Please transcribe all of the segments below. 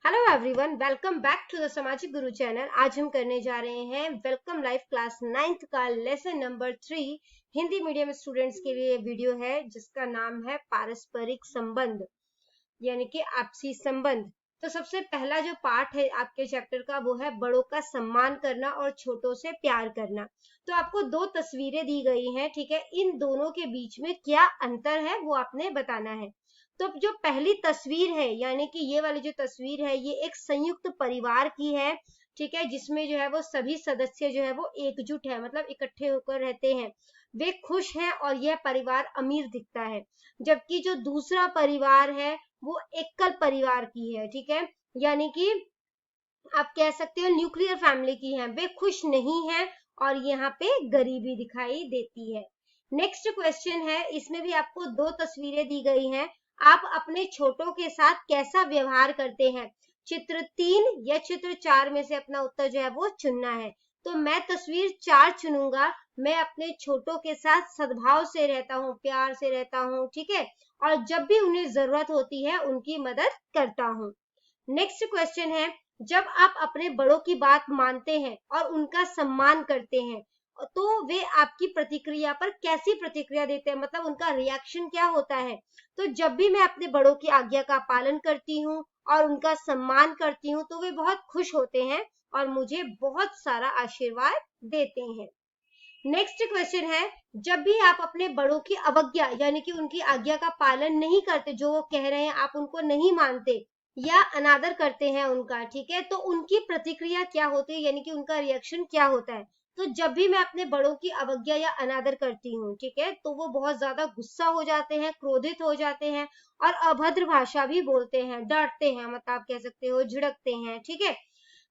Hello everyone, welcome back to the सामाजिक गुरु channel. आज हम करने जा रहे हैं वेलकम लाइफ क्लास 9th का lesson number 3 Hindi medium students के लिए वीडियो है जिसका नाम है पारस्परिक संबंध यानी कि आपसी संबंध। तो सबसे पहला जो पार्ट है आपके चैप्टर का वो है बड़ों का सम्मान करना और छोटों से प्यार करना। तो आपको दो तस्वीरें दी गई हैं, ठीक है। इन दोनों के बीच में क्या अंतर है वो आपने बताना है। तो जो पहली तस्वीर है यानी कि ये वाली जो तस्वीर है ये एक संयुक्त परिवार की है, ठीक है, जिसमें जो है वो सभी सदस्य जो है वो एकजुट है, मतलब इकट्ठे होकर रहते हैं, वे खुश हैं और यह परिवार अमीर दिखता है। जबकि जो दूसरा परिवार है वो एकल परिवार की है, ठीक है, यानी कि आप कह सकते हो न्यूक्लियर फैमिली की है, वे खुश नहीं है और यहाँ पे गरीबी दिखाई देती है। नेक्स्ट क्वेश्चन है, इसमें भी आपको दो तस्वीरें दी गई हैं। आप अपने छोटों के साथ कैसा व्यवहार करते हैं? चित्र 3 या चित्र 4 में से अपना उत्तर जो है वो चुनना है। तो मैं तस्वीर 4 चुनूंगा। मैं अपने छोटों के साथ सद्भाव से रहता हूँ, प्यार से रहता हूँ, ठीक है, और जब भी उन्हें जरूरत होती है उनकी मदद करता हूँ। नेक्स्ट क्वेश्चन है, जब आप अपने बड़ों की बात मानते हैं और उनका सम्मान करते हैं तो वे आपकी प्रतिक्रिया पर कैसी प्रतिक्रिया देते हैं, मतलब उनका रिएक्शन क्या होता है? तो जब भी मैं अपने बड़ों की आज्ञा का पालन करती हूँ और उनका सम्मान करती हूँ तो वे बहुत खुश होते हैं और मुझे बहुत सारा आशीर्वाद देते हैं। नेक्स्ट क्वेश्चन है, जब भी आप अपने बड़ों की अवज्ञा यानी कि उनकी आज्ञा का पालन नहीं करते, जो वो कह रहे हैं आप उनको नहीं मानते या अनादर करते हैं उनका, ठीक है, तो उनकी प्रतिक्रिया क्या होती है यानी कि उनका रिएक्शन क्या होता है? तो जब भी मैं अपने बड़ों की अवज्ञा या अनादर करती हूँ, ठीक है, तो वो बहुत ज्यादा गुस्सा हो जाते हैं, क्रोधित हो जाते हैं और अभद्र भाषा भी बोलते हैं, डांटते हैं, मतलब आप कह सकते हो झिड़कते हैं, ठीक है।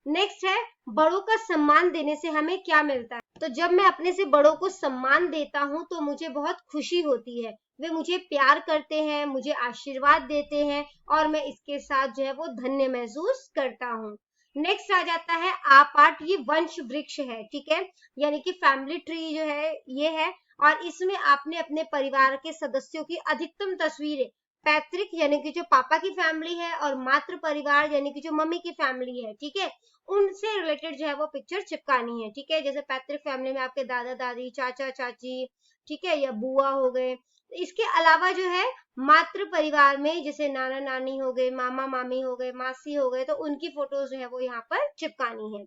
नेक्स्ट है, बड़ों का सम्मान देने से हमें क्या मिलता है? तो जब मैं अपने से बड़ों को सम्मान देता हूं तो मुझे बहुत खुशी होती है, वे मुझे प्यार करते हैं, मुझे आशीर्वाद देते हैं और मैं इसके साथ जो है वो धन्य महसूस करता हूँ। नेक्स्ट आ जाता है आ पार्ट, ये वंश वृक्ष है, ठीक है, यानी कि फैमिली ट्री जो है ये है, और इसमें आपने अपने परिवार के सदस्यों की अधिकतम तस्वीरें, पैतृक यानी कि जो पापा की फैमिली है और मातृ परिवार यानी कि जो मम्मी की फैमिली है, ठीक है, उनसे रिलेटेड जो है वो पिक्चर चिपकानी है, ठीक है। जैसे पैतृक फैमिली में आपके दादा दादी, चाचा चाची, ठीक है, या बुआ हो गए। इसके अलावा जो है मातृ परिवार में जैसे नाना नानी हो गए, मामा मामी हो गए, मासी हो गए, तो उनकी फोटोज जो है वो यहाँ पर चिपकानी है।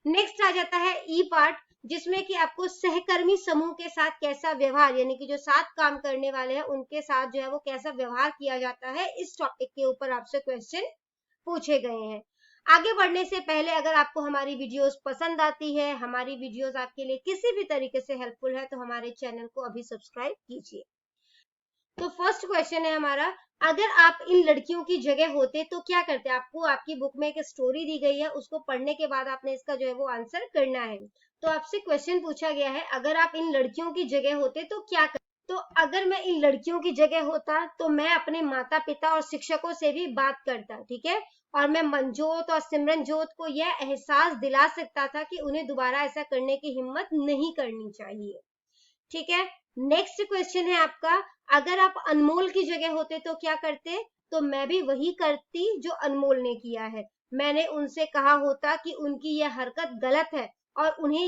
नेक्स्ट आ जाता है ई पार्ट, जिसमें कि आपको सहकर्मी समूह के साथ कैसा व्यवहार यानी कि जो साथ काम करने वाले हैं उनके साथ जो है वो कैसा व्यवहार किया जाता है, इस टॉपिक के ऊपर आपसे क्वेश्चन पूछे गए हैं। आगे बढ़ने से पहले अगर आपको हमारी वीडियोस पसंद आती है, हमारी वीडियोस आपके लिए किसी भी तरीके से हेल्पफुल है, तो हमारे चैनल को अभी सब्सक्राइब कीजिए। तो फर्स्ट क्वेश्चन है हमारा, अगर आप इन लड़कियों की जगह होते तो क्या करते? आपको आपकी बुक में एक स्टोरी दी गई है, उसको पढ़ने के बाद आपने इसका जो है वो आंसर करना है। तो आपसे क्वेश्चन पूछा गया है, अगर आप इन लड़कियों की जगह होते तो क्या करते? तो अगर मैं इन लड़कियों की जगह होता तो मैं अपने माता पिता और शिक्षकों से भी बात करता, ठीक है, और मैं मनजोत और सिमरनजोत को यह एहसास दिला सकता था कि उन्हें दोबारा ऐसा करने की हिम्मत नहीं करनी चाहिए, ठीक है। नेक्स्ट क्वेश्चन है आपका, अगर आप अनमोल की जगह होते तो क्या करते? तो मैं भी वही करती जो अनमोल ने किया है। मैंने उनसे कहा होता कि उनकी यह हरकत गलत है और उन्हें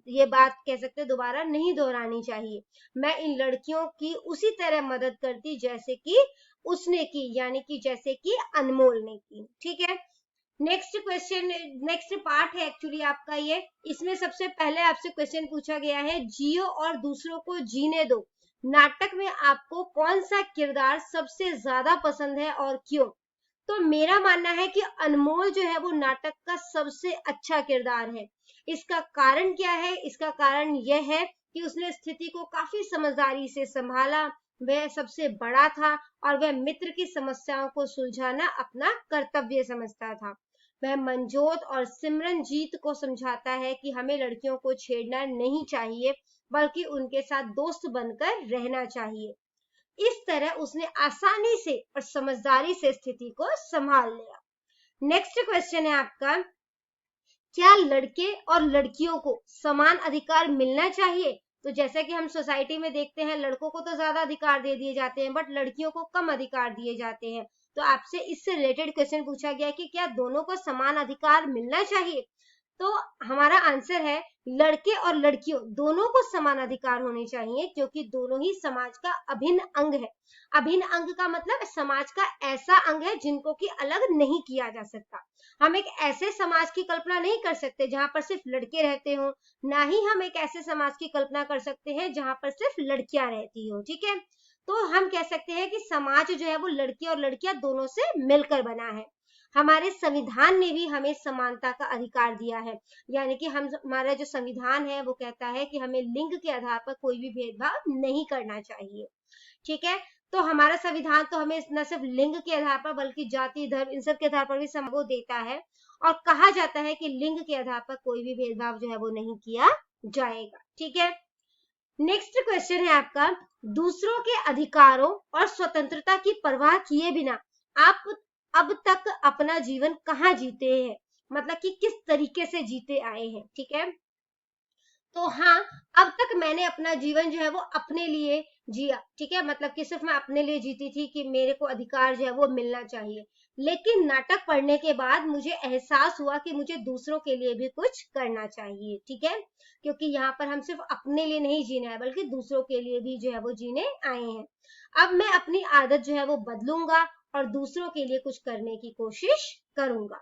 ये बात कह सकते दोबारा नहीं दोहरानी चाहिए। मैं इन लड़कियों की उसी तरह मदद करती जैसे कि उसने की, यानी कि जैसे कि अनमोल ने की, ठीक है। नेक्स्ट क्वेश्चन, नेक्स्ट पार्ट है एक्चुअली आपका ये, इसमें सबसे पहले आपसे क्वेश्चन पूछा गया है, जियो और दूसरों को जीने दो नाटक में आपको कौन सा किरदार सबसे ज्यादा पसंद है और क्यों? तो मेरा मानना है कि अनमोल जो है वो नाटक का सबसे अच्छा किरदार है। इसका कारण क्या है? इसका कारण यह है कि उसने स्थिति को काफी समझदारी से संभाला, वह सबसे बड़ा था और वह मित्र की समस्याओं को सुलझाना अपना कर्तव्य समझता था। वह मनजोत और सिमरनजीत को समझाता है कि हमें लड़कियों को छेड़ना नहीं चाहिए बल्कि उनके साथ दोस्त बनकर रहना चाहिए। इस तरह उसने आसानी से और समझदारी से स्थिति को संभाल लिया। नेक्स्ट क्वेश्चन है आपका, क्या लड़के और लड़कियों को समान अधिकार मिलना चाहिए? तो जैसा कि हम सोसाइटी में देखते हैं लड़कों को तो ज्यादा अधिकार दे दिए जाते हैं बट लड़कियों को कम अधिकार दिए जाते हैं। तो आपसे इससे रिलेटेड क्वेश्चन पूछा गया कि क्या दोनों को समान अधिकार मिलना चाहिए? तो हमारा आंसर है लड़के और लड़कियों दोनों को समान अधिकार होने चाहिए, क्योंकि दोनों ही समाज का अभिन्न अंग है। अभिन्न अंग का मतलब समाज का ऐसा अंग है जिनको कि अलग नहीं किया जा सकता। हम एक ऐसे समाज की कल्पना नहीं कर सकते जहां पर सिर्फ लड़के रहते हो, ना ही हम एक ऐसे समाज की कल्पना कर सकते हैं जहां पर सिर्फ लड़कियां रहती हो। ठीक है, तो हम कह सकते हैं कि समाज जो है वो लड़के और लड़कियां दोनों से मिलकर बना है। हमारे संविधान ने भी हमें समानता का अधिकार दिया है, यानी कि हमारा जो संविधान है वो कहता है कि हमें लिंग के आधार पर कोई भी भेदभाव नहीं करना चाहिए। ठीक है, तो हमारा संविधान तो हमें न सिर्फ लिंग के आधार पर बल्कि जाति धर्म इन सब के आधार पर भी वो देता है, और कहा जाता है कि लिंग के आधार पर कोई भी भेदभाव जो है वो नहीं किया जाएगा। ठीक है, नेक्स्ट क्वेश्चन है आपका, दूसरों के अधिकारों और स्वतंत्रता की परवाह किए बिना आप अब तक अपना जीवन कहाँ जीते हैं, मतलब कि किस तरीके से जीते आए हैं। ठीक है, तो हाँ, अब तक मैंने अपना जीवन जो है वो अपने लिए जिया। ठीक है, मतलब कि सिर्फ मैं अपने लिए जीती थी कि मेरे को अधिकार जो है वो मिलना चाहिए, लेकिन नाटक पढ़ने के बाद मुझे एहसास हुआ कि मुझे दूसरों के लिए भी कुछ करना चाहिए। ठीक है, क्योंकि यहाँ पर हम सिर्फ अपने लिए नहीं जीना है बल्कि दूसरों के लिए भी जो है वो जीने आए हैं। अब मैं अपनी आदत जो है वो बदलूंगा और दूसरों के लिए कुछ करने की कोशिश करूंगा।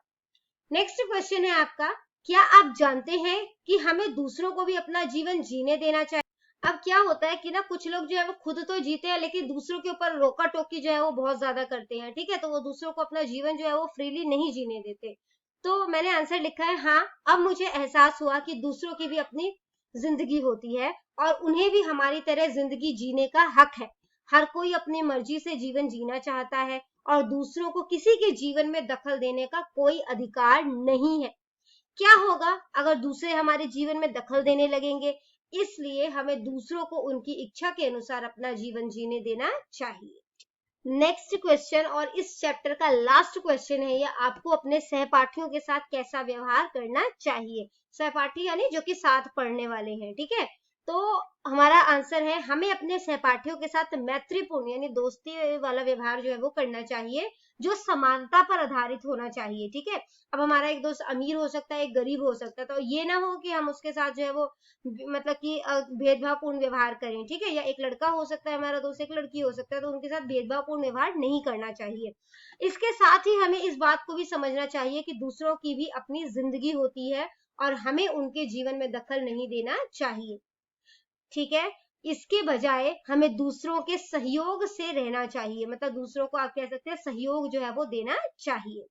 नेक्स्ट क्वेश्चन है आपका, क्या आप जानते हैं कि हमें दूसरों को भी अपना जीवन जीने देना चाहिए? अब क्या होता है कि ना कुछ लोग जो है वो खुद तो जीते हैं लेकिन दूसरों के ऊपर रोका टोकी जो है वो बहुत ज्यादा करते हैं। ठीक है, तो वो दूसरों को अपना जीवन जो है वो फ्रीली नहीं जीने देते। तो मैंने आंसर लिखा है हाँ, अब मुझे एहसास हुआ कि दूसरों की भी अपनी जिंदगी होती है और उन्हें भी हमारी तरह जिंदगी जीने का हक है। हर कोई अपनी मर्जी से जीवन जीना चाहता है और दूसरों को किसी के जीवन में दखल देने का कोई अधिकार नहीं है। क्या होगा अगर दूसरे हमारे जीवन में दखल देने लगेंगे? इसलिए हमें दूसरों को उनकी इच्छा के अनुसार अपना जीवन जीने देना चाहिए। नेक्स्ट क्वेश्चन और इस चैप्टर का लास्ट क्वेश्चन है, ये आपको अपने सहपाठियों के साथ कैसा व्यवहार करना चाहिए। सहपाठी यानी जो कि साथ पढ़ने वाले हैं। ठीक है, तो हमारा आंसर है हमें अपने सहपाठियों के साथ मैत्रीपूर्ण यानी दोस्ती वाला व्यवहार जो है वो करना चाहिए, जो समानता पर आधारित होना चाहिए। ठीक है, अब हमारा एक दोस्त अमीर हो सकता है, एक गरीब हो सकता है, तो ये ना हो कि हम उसके साथ जो है वो मतलब कि भेदभावपूर्ण व्यवहार करें। ठीक है, या एक लड़का हो सकता है हमारा दोस्त, एक लड़की हो सकता है, तो उनके साथ भेदभावपूर्ण व्यवहार नहीं करना चाहिए। इसके साथ ही हमें इस बात को भी समझना चाहिए कि दूसरों की भी अपनी जिंदगी होती है और हमें उनके जीवन में दखल नहीं देना चाहिए। ठीक है, इसके बजाय हमें दूसरों के सहयोग से रहना चाहिए, मतलब दूसरों को आप कह सकते हैं सहयोग जो है वो देना चाहिए।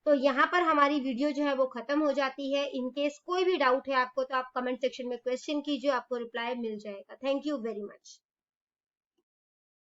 तो यहाँ पर हमारी वीडियो जो है वो खत्म हो जाती है। इनकेस कोई भी डाउट है आपको तो आप कमेंट सेक्शन में क्वेश्चन कीजिए, आपको रिप्लाई मिल जाएगा। Thank you very much.